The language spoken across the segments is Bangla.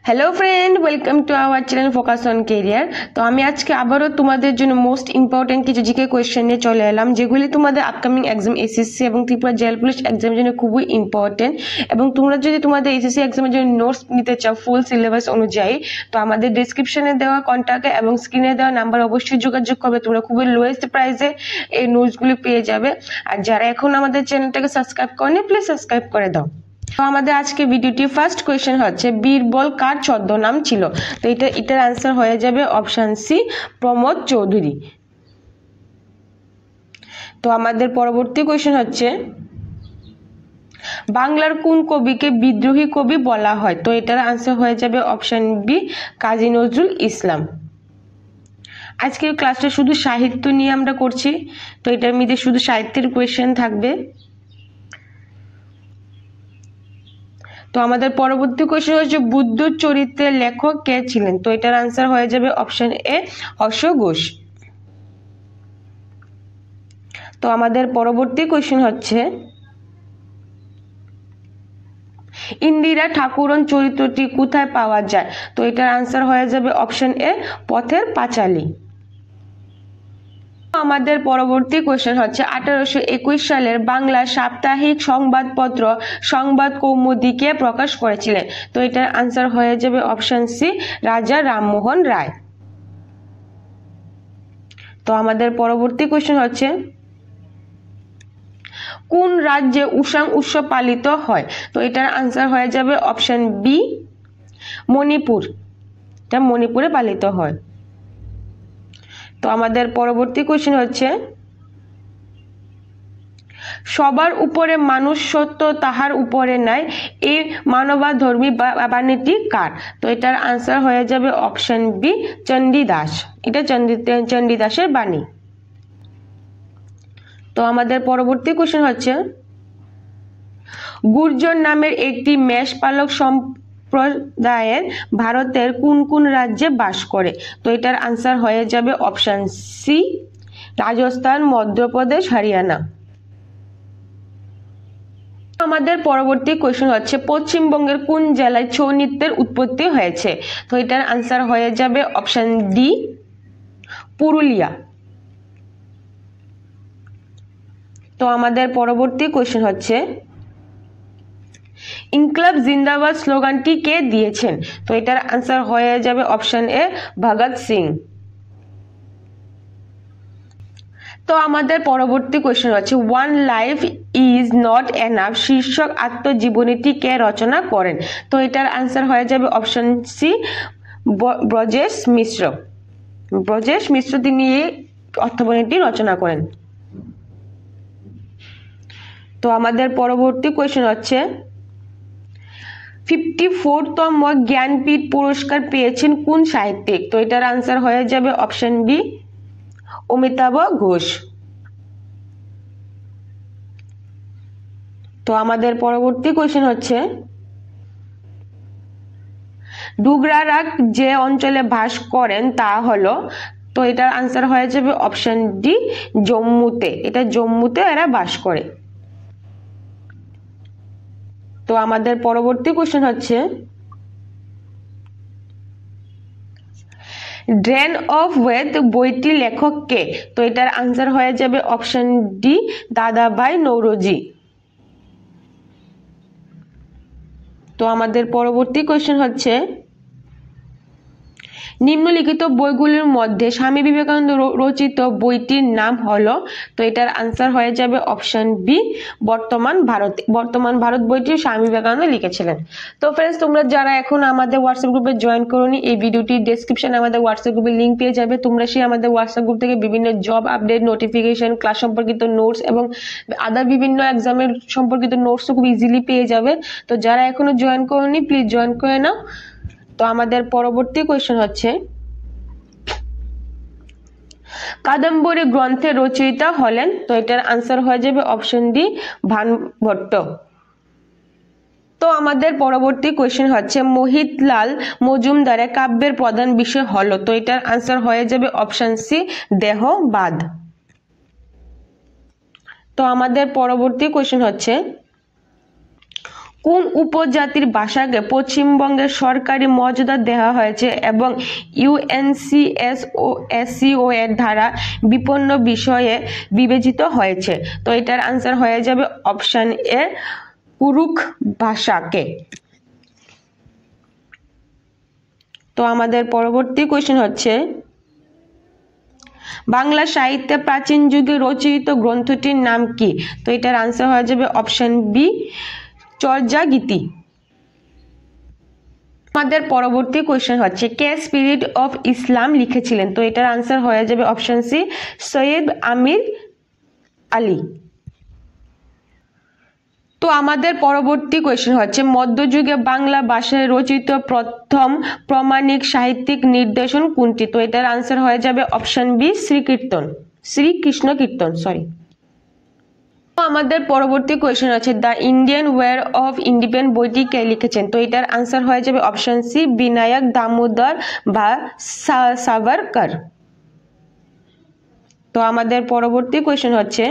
Hello friend, welcome to our channel focus on career. তো আমি আজকে আবারও তোমাদের জন্য মোস্ট ইম্পর্টেন্ট কিছু জিকে কোয়েশ্চেন নিয়ে চলে এলাম, যেগুলি তোমাদের আপকামিং এক্সাম এসএসসি এবং ত্রিপুরা জেল পুলিশ এক্সামের জন্য খুবই ইম্পর্টেন্ট। এবং তোমরা যদি তোমাদের এসএসসি এক্সামের জন্য নোটস নিতে চাও ফুল সিলেবাস অনুযায়ী, তো আমাদের ডিসক্রিপশনে দেওয়া কন্ট্যাক্টে এবং স্ক্রিনে দেওয়া নাম্বার অবশ্যই যোগাযোগ করবে। তোমরা খুবই লোয়েস্ট প্রাইসে এই নোটসগুলি পেয়ে যাবে। আর যারা এখন আমাদের চ্যানেলটাকে সাবস্ক্রাইব করেনি, প্লিজ সাবস্ক্রাইব করে দাও। তো আমাদের আজকে ভিডিওটি ফার্স্ট কোয়েশ্চেন হচ্ছে, বীরবল কার ছদ্মনাম ছিল? তো এটার আনসার হয়ে যাবে অপশন সি, প্রমোদ চৌধুরী। তো আমাদের পরবর্তী কোয়েশ্চেন হচ্ছে, বাংলার কোন কবিকে বিদ্রোহী কবি বলা হয়? তো এটার আনসার হয়ে যাবে অপশন বি, কাজী নজরুল ইসলাম। আজকের ক্লাসটা শুধু সাহিত্য নিয়ে আমরা করছি, তো এটার মধ্যে শুধু সাহিত্যের কোয়েশ্চেন থাকবে। তো আমাদের পরবর্তী কোয়েশ্চেন হচ্ছে, বুদ্ধ চরিত্রের লেখক কে ছিলেন? তো এটার আনসার হয়ে যাবে অপশন এ, হর্ষ ঘোষ। তো আমাদের পরবর্তী কোয়েশ্চেন হচ্ছে, ইন্দিরা ঠাকুরন চরিত্রটি কোথায় পাওয়া যায়? তো এটার আনসার হয়ে যাবে অপশন এ, পথের পাঁচালী। আমাদের পরবর্তী কোয়েশ্চেন হচ্ছে, 1821 সালের বাংলা সাপ্তাহিক সংবাদপত্র সংবাদ কৌমুদী কে প্রকাশ করেছিলেন? তো এটার আনসার হয়ে যাবে অপশন সি, রাজা রামমোহন রায়। তো আমাদের পরবর্তী কোয়েশ্চেন হচ্ছে, কোন রাজ্যে উসাং উৎসব পালিত হয়? তো এটার আনসার হয়ে যাবে অপশন বি, মণিপুর। এটা মণিপুরে পালিত হয়। তো আমাদের পরবর্তী কোয়েশ্চেন হচ্ছে, সবার উপরে মানুষ সত্য তাহার উপরে নাই, এই মানবাধর্মী বাণীটি কার? তো এটার আনসার হয়ে যাবে অপশন বি, চণ্ডীদাস। এটা চণ্ডীদাসের বাণী। তো আমাদের পরবর্তী কোয়েশ্চেন হচ্ছে, গুর্জর নামের একটি মেষ পালক সম্প্রদায়ের ভারতের কোন কোন রাজ্যে বাস করে? তো এটার আনসার হয়ে যাবে অপশন সি, রাজস্থান, মধ্যপ্রদেশ, হরিয়ানা। আমাদের পরবর্তী কোয়েশ্চেন হচ্ছে, পশ্চিমবঙ্গের কোন জেলায় ছৌ নৃত্যের উৎপত্তি হয়েছে? তো এটার আনসার হয়ে যাবে অপশন ডি, পুরুলিয়া। তো আমাদের পরবর্তী কোয়েশ্চেন হচ্ছে, ইনকলাব জিন্দাবাদ স্লোগানটি কে দিয়েছেন? তো এটার আনসার হয়ে যাবে অপশন এ, ভগৎ সিং। তো আমাদের পরবর্তী কোয়েশ্চেন হচ্ছে, one life is not enough শীর্ষক আত্মজীবনীটি কে রচনা করেন? তো এটার আনসার হয়ে যাবে অপশন সি, ব্রজেশ মিশ্র। ব্রজেশ মিশ্র তিনি এই অর্থবণীটি রচনা করেন। তো আমাদের পরবর্তী কোয়েশ্চেন হচ্ছে, 54তম জ্ঞানপীঠ পুরস্কার পেয়েছেন কোন সাহিত্যিক? তো এটার আনসার হয়ে যাবে অপশন বি, অমিতাভ ঘোষ। তো আমাদের পরবর্তী কোয়েশ্চেন হচ্ছে, ডুগরা রাগ যে অঞ্চলে বাস করেন তা হলো? তো এটার আনসার হয়ে যাবে অপশন ডি, জম্মুতে। এটা জম্মুতে এরা বাস করে। তো আমাদের পরবর্তী কোয়েশ্চেন হচ্ছে, ড্রেন অফ ওয়েথ বইটির লেখক কে? তো এটার আনসার হয়ে যাবে অপশন ডি, দাদাভাই নওরোজি। তো আমাদের পরবর্তী কোয়েশ্চেন হচ্ছে, নিম্নলিখিত বইগুলির মধ্যে স্বামী বিবেকানন্দ রচিত বইটির নাম হলো? তো এটার আনসার হয়ে যাবে অপশন বি, বর্তমান ভারত। বর্তমান ভারত বইটি স্বামী বিবেকানন্দ লিখেছিলেন। তো ফ্রেন্ডস, তোমরা যারা এখন আমাদের হোয়াটসঅ্যাপ গ্রুপে জয়েন করোনি, এই ভিডিওটির ডেসক্রিপশনে আমাদের হোয়াটসঅ্যাপ গ্রুপের লিঙ্ক পেয়ে যাবে। তোমরা সেই আমাদের হোয়াটসঅ্যাপ গ্রুপ থেকে বিভিন্ন জব আপডেট, নোটিফিকেশন, ক্লাস সম্পর্কিত নোটস এবং আদার বিভিন্ন এক্সামের সম্পর্কিত নোটসও খুব ইজিলি পেয়ে যাবে। তো যারা এখনো জয়েন করোনি, প্লিজ জয়েন করে নাও। তো আমাদের পরবর্তী কোয়েশ্চেন হচ্ছে, কাদম্বরী গ্রন্থের রচয়িতা হলেন? তো এটার আনসার হয়ে যাবে অপশন ডি, ভানভট্ট। তো আমাদের পরবর্তী কোয়েশ্চেন হচ্ছে, মোহিতলাল মজুমদারের কাব্যের প্রধান বিষয় হলো? তো এটার আনসার হয়ে যাবে অপশন সি, দেহবাদ। তো আমাদের পরবর্তী কোয়েশ্চেন হচ্ছে, কোন উপজাতির ভাষাকে পশ্চিমবঙ্গের সরকারি মর্যাদা দেওয়া হয়েছে এবং ইউএনসিএসও এর দ্বারা বিপন্ন বিষয়ে বিবেচিত হয়েছে? তো এটার আনসার হয়ে যাবে অপশন এ, কুরুক ভাষাকে। তো আমাদের পরবর্তী কোয়েশ্চেন হচ্ছে, বাংলা সাহিত্যে প্রাচীন যুগে রচিত গ্রন্থটির নাম কি? তো এটার আনসার হয়ে যাবে অপশন বি, চর্যাগীতি। আমাদের পরবর্তী কোয়েশ্চেন হচ্ছে, কে স্পিরিট অফ ইসলাম লিখেছিলেন? তো এটার আনসার হয়ে যাবে অপশন সি, সৈয়দ আমির আলী। তো আমাদের পরবর্তী কোয়েশ্চেন হচ্ছে, মধ্যযুগে বাংলা ভাষায় রচিত প্রথম প্রামাণিক সাহিত্যিক নিদর্শন কোনটি? তো এটার আনসার হয়ে যাবে অপশন বি, শ্রীকৃষ্ণ কীর্তন। আমাদের পরবর্তী কোয়েশ্চেন আছে, the Indian war of independence বইটি কে লিখেছেন? তো এটার আনসার হয়ে যাবে অপশন সি, বিনায়ক দামোদর বা সাভারকর। তো আমাদের পরবর্তী কোয়েশ্চেন হচ্ছে,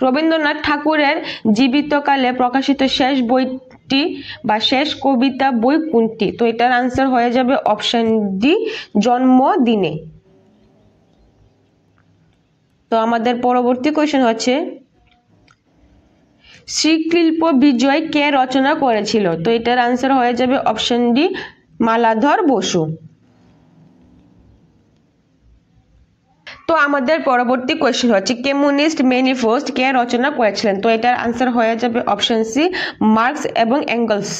রবীন্দ্রনাথ ঠাকুরের জীবিতকালে প্রকাশিত শেষ বইটি বা শেষ কবিতা বই কোনটি? তো এটার আনসার হয়ে যাবে অপশন ডি, জন্মদিনে। তো আমাদের পরবর্তী কোয়েশ্চেন হচ্ছে, শ্রীকৃষ্ণ বিজয় কে রচনা করেছিল? তো এটার আনসার হয়ে যাবে অপশন ডি, মালাধর বসু। তো আমাদের পরবর্তী কোয়েশ্চেন হচ্ছে, কমিউনিস্ট ম্যানিফেস্টো কে রচনা করেছিলেন? তো এটার আনসার হয়ে যাবে অপশন সি, মার্কস এবং এঙ্গেলস।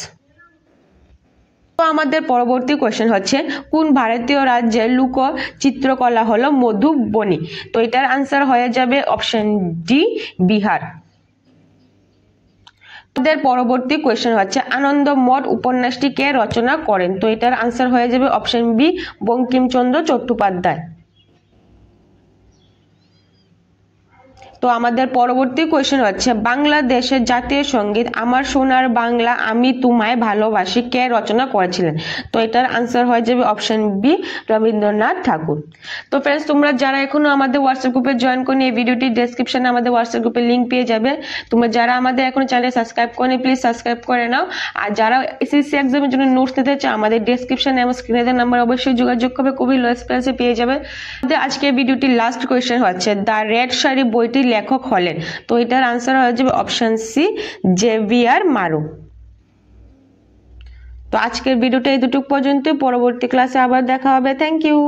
তো আমাদের পরবর্তী কোয়েশ্চেন হচ্ছে, কোন ভারতীয় রাজ্যের লোক চিত্রকলা হলো মধুবনী? তো এটার আনসার হয়ে যাবে অপশন ডি, বিহার। আমাদের পরবর্তী কোয়েশ্চেন হচ্ছে, আনন্দমঠ উপন্যাসটি কে রচনা করেন? তো এটার আনসার হয়ে যাবে অপশন বি, বঙ্কিমচন্দ্র চট্টোপাধ্যায়। তো আমাদের পরবর্তী কোয়েশ্চেন হচ্ছে, বাংলাদেশের জাতীয় সঙ্গীত আমার সোনার বাংলা আমি তোমায় ভালোবাসি কে রচনা করেছিলেন? তো এটার আনসার হয়ে যাবে অপশন বি, রবীন্দ্রনাথ ঠাকুর। তো ফ্রেন্ডস, তোমরা যারা এখনো আমাদের হোয়াটসঅ্যাপ গ্রুপে জয়েন করনি, এই ভিডিওটির ডেসক্রিপশনে আমাদের হোয়াটসঅ্যাপ গ্রুপের লিঙ্ক পেয়ে যাবে। তোমরা যারা আমাদের এখনো চ্যানেল সাবস্ক্রাইব করনি, প্লিজ সাবস্ক্রাইব করে নাও। আর যারা এসএসসি এক্সামের জন্য নোটস নিতে চাও, আমাদের ডেসক্রিপশনে এবং স্ক্রিনে দেওয়া নাম্বার অবশ্যই যোগাযোগ করবে, খুবই লোয়েস্ট প্রাইসে পেয়ে যাবে। আজকের ভিডিওটির লাস্ট কোয়েশ্চেন হচ্ছে, দ্য রেড শাড়ি বইটির লেখক হলেন? তো এটার আনসার হয়ে যাবে অপশন সি, জেভিয়ার মারু। তো আজকের ভিডিওটা এই দুটুক পর্যন্ত, পরবর্তী ক্লাসে আবার দেখা হবে। Thank you.